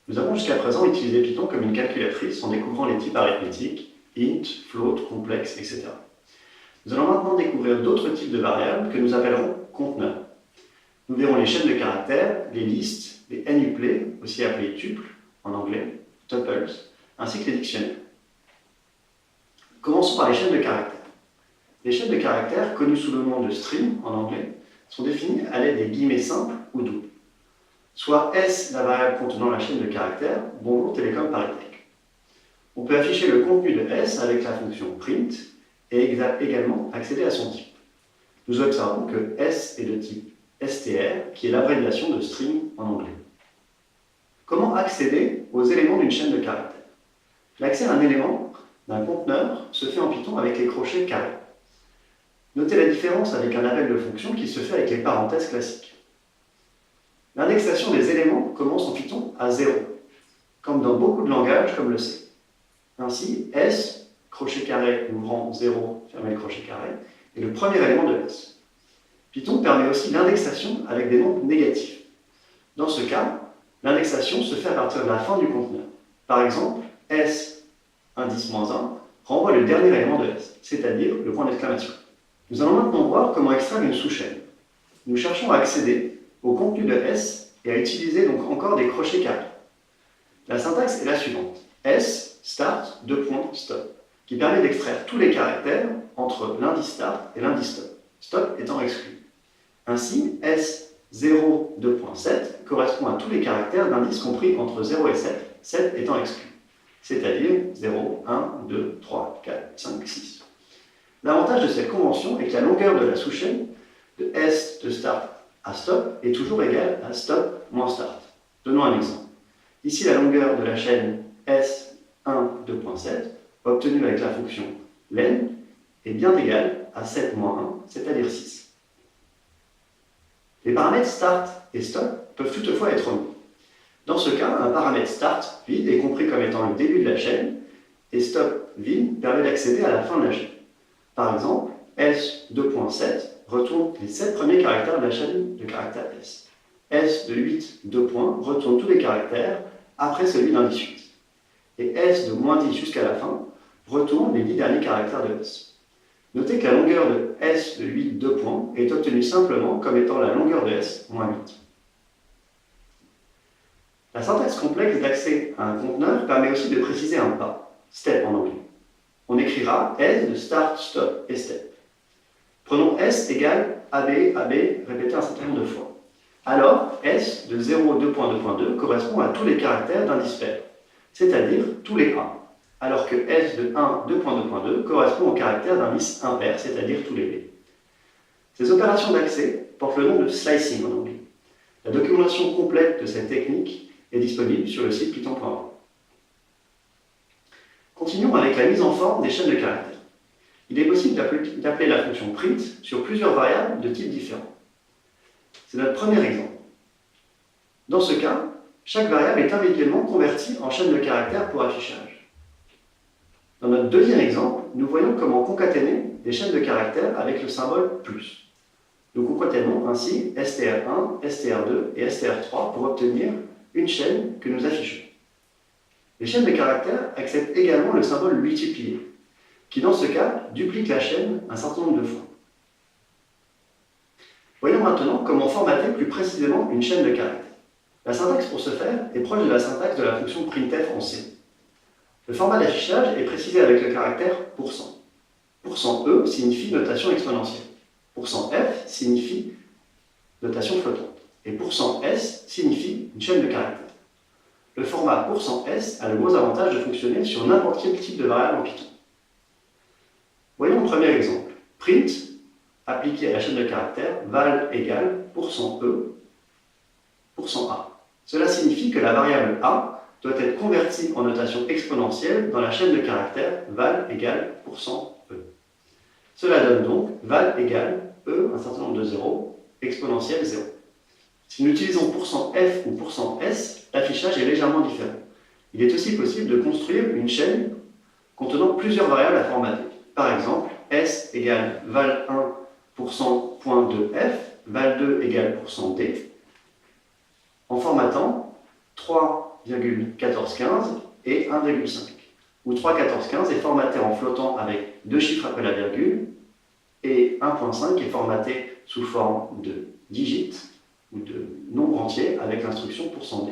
Nous avons jusqu'à présent utilisé Python comme une calculatrice en découvrant les types arithmétiques, int, float, complexe, etc. Nous allons maintenant découvrir d'autres types de variables que nous appellerons conteneurs. Nous verrons les chaînes de caractères, les listes, les nuplets, aussi appelés tuples en anglais, tuples, ainsi que les dictionnaires. Commençons par les chaînes de caractères. Les chaînes de caractères, connues sous le nom de string en anglais, sont définies à l'aide des guillemets simples ou doubles. Soit S, la variable contenant la chaîne de caractères, bonjour télécom par YTech. On peut afficher le contenu de S avec la fonction print et également accéder à son type. Nous observons que S est de type str, qui est l'abréviation de string en anglais. Comment accéder aux éléments d'une chaîne de caractères? L'accès à un élément d'un conteneur se fait en Python avec les crochets carrés. Notez la différence avec un appel de fonction qui se fait avec les parenthèses classiques. L'indexation des éléments commence en Python à 0, comme dans beaucoup de langages comme le C. Ainsi, S, crochet carré ouvrant 0, fermez le crochet carré, est le premier élément de S. Python permet aussi l'indexation avec des nombres négatifs. Dans ce cas, l'indexation se fait à partir de la fin du conteneur. Par exemple, S indice -1 renvoie le dernier élément de S, c'est-à-dire le point d'exclamation. Nous allons maintenant voir comment extraire une sous-chaîne. Nous cherchons à accéder au contenu de S et à utiliser donc encore des crochets carrés. La syntaxe est la suivante. S start, stop, qui permet d'extraire tous les caractères entre l'indice start et l'indice stop, stop étant exclu. Ainsi, S0, 7 correspond à tous les caractères d'indices compris entre 0 et 7, 7 étant exclu, c'est-à-dire 0, 1, 2, 3, 4, 5, 6. L'avantage de cette convention est que la longueur de la sous-chaîne de S de start à stop est toujours égale à stop moins start. Donnons un exemple. Ici, la longueur de la chaîne S1, 7, obtenue avec la fonction len, est bien égale à 7 moins 1, c'est-à-dire 6. Les paramètres start et stop peuvent toutefois être omis. Dans ce cas, un paramètre start vide est compris comme étant le début de la chaîne et stop vide permet d'accéder à la fin de la chaîne. Par exemple, S 2.7 retourne les 7 premiers caractères de la chaîne de caractères S. S de 8, 2 points, retourne tous les caractères après celui d'indice 8. Et S de -10 jusqu'à la fin retourne les 10 derniers caractères de S. Notez que la longueur de S de 8, 2 points est obtenue simplement comme étant la longueur de S moins 8. La syntaxe complexe d'accès à un conteneur permet aussi de préciser un pas, step en anglais. On écrira S de start, stop et step. Prenons S égale AB, AB répété un certain nombre de fois. Alors, S de 0, 2.2.2 correspond à tous les caractères d'indice pair, c'est-à-dire tous les A, alors que S de 1, 2.2.2 correspond au caractère d'indice impair, c'est-à-dire tous les B. Ces opérations d'accès portent le nom de slicing en anglais. La documentation complète de cette technique est disponible sur le site python.org. Continuons avec la mise en forme des chaînes de caractères. Il est possible d'appeler la fonction print sur plusieurs variables de types différents. C'est notre premier exemple. Dans ce cas, chaque variable est individuellement convertie en chaîne de caractères pour affichage. Dans notre deuxième exemple, nous voyons comment concaténer des chaînes de caractères avec le symbole plus. Nous concaténons ainsi str1, str2 et str3 pour obtenir une chaîne que nous affichons. Les chaînes de caractères acceptent également le symbole multiplié, qui dans ce cas duplique la chaîne un certain nombre de fois. Voyons maintenant comment formater plus précisément une chaîne de caractères. La syntaxe pour ce faire est proche de la syntaxe de la fonction printf en C. Le format d'affichage est précisé avec le caractère %. %E signifie notation exponentielle. %F signifie notation flottante. Et %S signifie une chaîne de caractères. Le format %S a le gros avantage de fonctionner sur n'importe quel type de variable en Python. Voyons le premier exemple. Print, appliqué à la chaîne de caractères, val égale %E, %A. Cela signifie que la variable A doit être convertie en notation exponentielle dans la chaîne de caractères val égale %E. Cela donne donc val égale E, un certain nombre de zéros, exponentielle 0. Si nous utilisons %F ou %S, l'affichage est légèrement différent. Il est aussi possible de construire une chaîne contenant plusieurs variables à formater. Par exemple, S égale val1 %.2F, val2 égale %D, en formatant 3 3,1415 et 1,5. Où 3,1415 est formaté en flottant avec deux chiffres après la virgule, et 1,5 est formaté sous forme de digit ou de nombre entier avec l'instruction %d.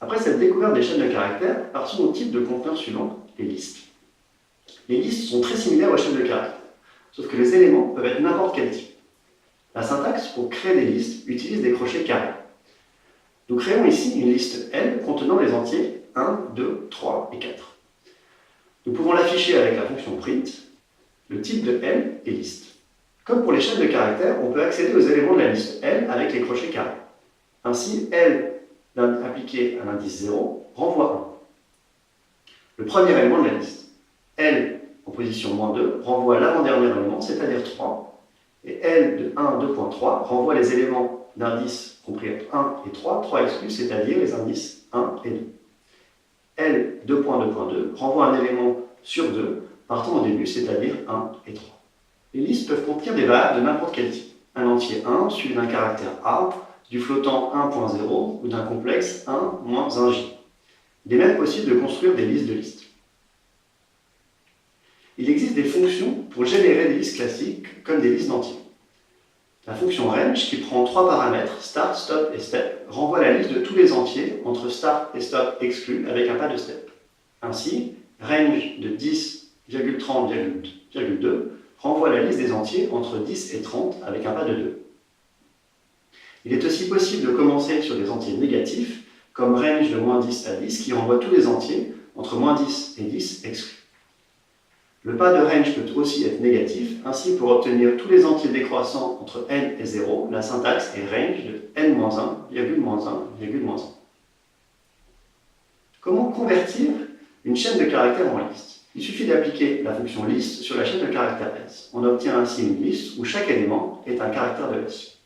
Après cette découverte des chaînes de caractères, partons au type de conteneurs suivant, les listes. Les listes sont très similaires aux chaînes de caractères, sauf que les éléments peuvent être n'importe quel type. La syntaxe pour créer des listes utilise des crochets carrés. Nous créons ici une liste L contenant les entiers 1, 2, 3 et 4. Nous pouvons l'afficher avec la fonction print. Le type de L est liste. Comme pour les chaînes de caractères, on peut accéder aux éléments de la liste L avec les crochets carrés. Ainsi, L appliqué à l'indice 0 renvoie 1. Le premier élément de la liste, L en position -2, renvoie l'avant-dernier élément, c'est-à-dire 3. Et L de 1, 2.3 renvoie les éléments d'indices compris entre 1 et 3, 3 exclus, c'est-à-dire les indices 1 et 2. L 2.2.2 renvoie un élément sur 2, partant au début, c'est-à-dire 1 et 3. Les listes peuvent contenir des variables de n'importe quel type. Un entier 1 suivi d'un caractère A, du flottant 1.0 ou d'un complexe 1 moins 1j. Il est même possible de construire des listes de listes. Il existe des fonctions pour générer des listes classiques comme des listes d'entiers. La fonction range, qui prend trois paramètres, start, stop et step, renvoie la liste de tous les entiers entre start et stop exclus avec un pas de step. Ainsi, range de 10,30,2 renvoie la liste des entiers entre 10 et 30 avec un pas de 2. Il est aussi possible de commencer sur des entiers négatifs, comme range de -10 à 10, qui renvoie tous les entiers entre -10 et 10 exclus. Le pas de range peut aussi être négatif, ainsi pour obtenir tous les entiers décroissants entre n et 0, la syntaxe est range de n-1, -1,-1. Comment convertir une chaîne de caractères en liste? Il suffit d'appliquer la fonction list sur la chaîne de caractères S. On obtient ainsi une liste où chaque élément est un caractère de S.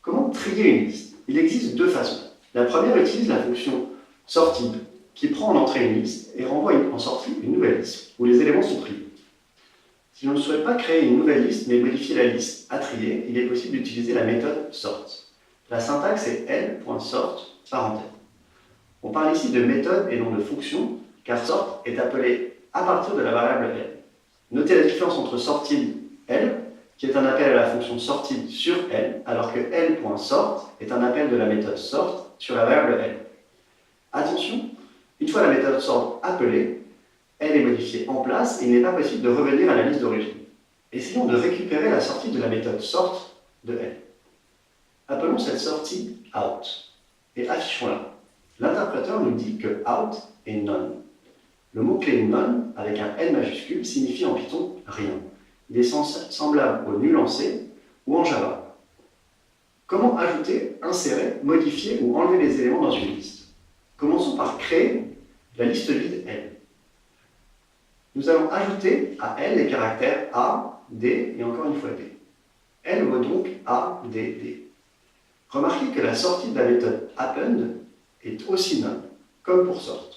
Comment trier une liste? Il existe deux façons. La première utilise la fonction sortId, qui prend en entrée une liste et renvoie en sortie une nouvelle liste, où les éléments sont triés. Si l'on ne souhaite pas créer une nouvelle liste, mais modifier la liste à trier, il est possible d'utiliser la méthode sort. La syntaxe est l.sort, parenthèse. On parle ici de méthode et non de fonction, car sort est appelé à partir de la variable l. Notez la différence entre sortId l, qui est un appel à la fonction sortId sur l, alors que l.sort est un appel de la méthode sort sur la variable l. Attention, une fois la méthode sort appelée, elle est modifiée en place et il n'est pas possible de revenir à la liste d'origine. Essayons de récupérer la sortie de la méthode sort de L. Appelons cette sortie out et affichons-la. L'interpréteur nous dit que out est none. Le mot-clé none avec un N majuscule signifie en Python rien. Il est semblable au nul en C ou en Java. Comment ajouter, insérer, modifier ou enlever les éléments dans une liste? Commençons par créer la liste vide L. Nous allons ajouter à L les caractères A, D et encore une fois D. L vaut donc A, D, D. Remarquez que la sortie de la méthode append est aussi none, comme pour sort.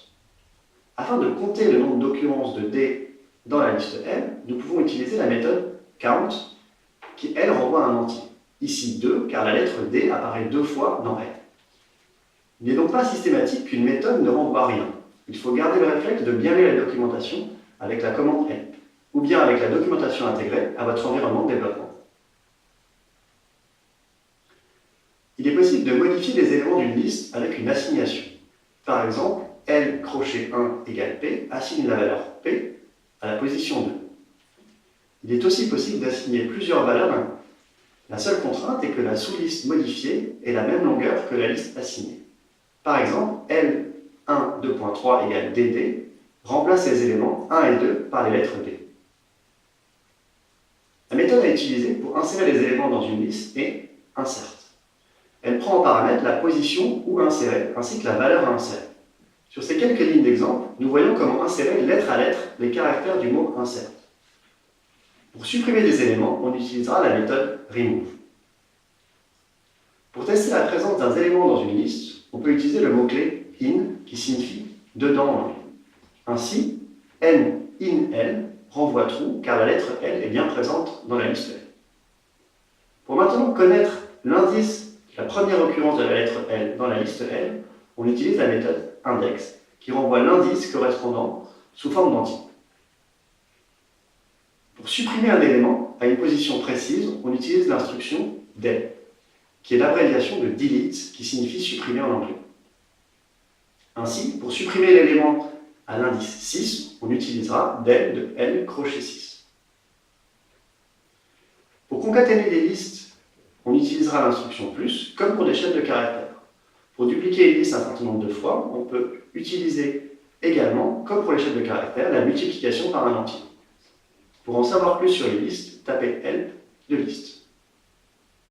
Afin de compter le nombre d'occurrences de D dans la liste L, nous pouvons utiliser la méthode count, qui elle renvoie un entier. Ici 2, car la lettre D apparaît 2 fois dans L. Il n'est donc pas systématique qu'une méthode ne renvoie rien. Il faut garder le réflexe de bien lire la documentation avec la commande help, ou bien avec la documentation intégrée à votre environnement de développement. Il est possible de modifier les éléments d'une liste avec une assignation. Par exemple, L crochet 1 égale P assigne la valeur P à la position 2. Il est aussi possible d'assigner plusieurs valeurs d'un coup. La seule contrainte est que la sous-liste modifiée ait la même longueur que la liste assignée. Par exemple, L1 2.3 égale DD remplace les éléments 1 et 2 par les lettres D. La méthode à utiliser pour insérer les éléments dans une liste est insert. Elle prend en paramètre la position où insérer, ainsi que la valeur à insérer. Sur ces quelques lignes d'exemple, nous voyons comment insérer lettre à lettre les caractères du mot insert. Pour supprimer des éléments, on utilisera la méthode remove. Pour tester la présence d'un élément dans une liste, on peut utiliser le mot-clé in qui signifie dedans en anglais. Ainsi, n in L renvoie true car la lettre L est bien présente dans la liste L. Pour maintenant connaître l'indice la première occurrence de la lettre L dans la liste L, on utilise la méthode index, qui renvoie l'indice correspondant sous forme d'entier. Pour supprimer un élément à une position précise, on utilise l'instruction del, qui est l'abréviation de delete, qui signifie supprimer en anglais. Ainsi, pour supprimer l'élément à l'indice 6, on utilisera del de L crochet 6. Pour concaténer des listes, on utilisera l'instruction plus, comme pour des chaînes de caractères. Pour dupliquer une liste un certain nombre de fois, on peut utiliser également, comme pour les chaînes de caractères, la multiplication par un entier. Pour en savoir plus sur les listes, tapez help de liste.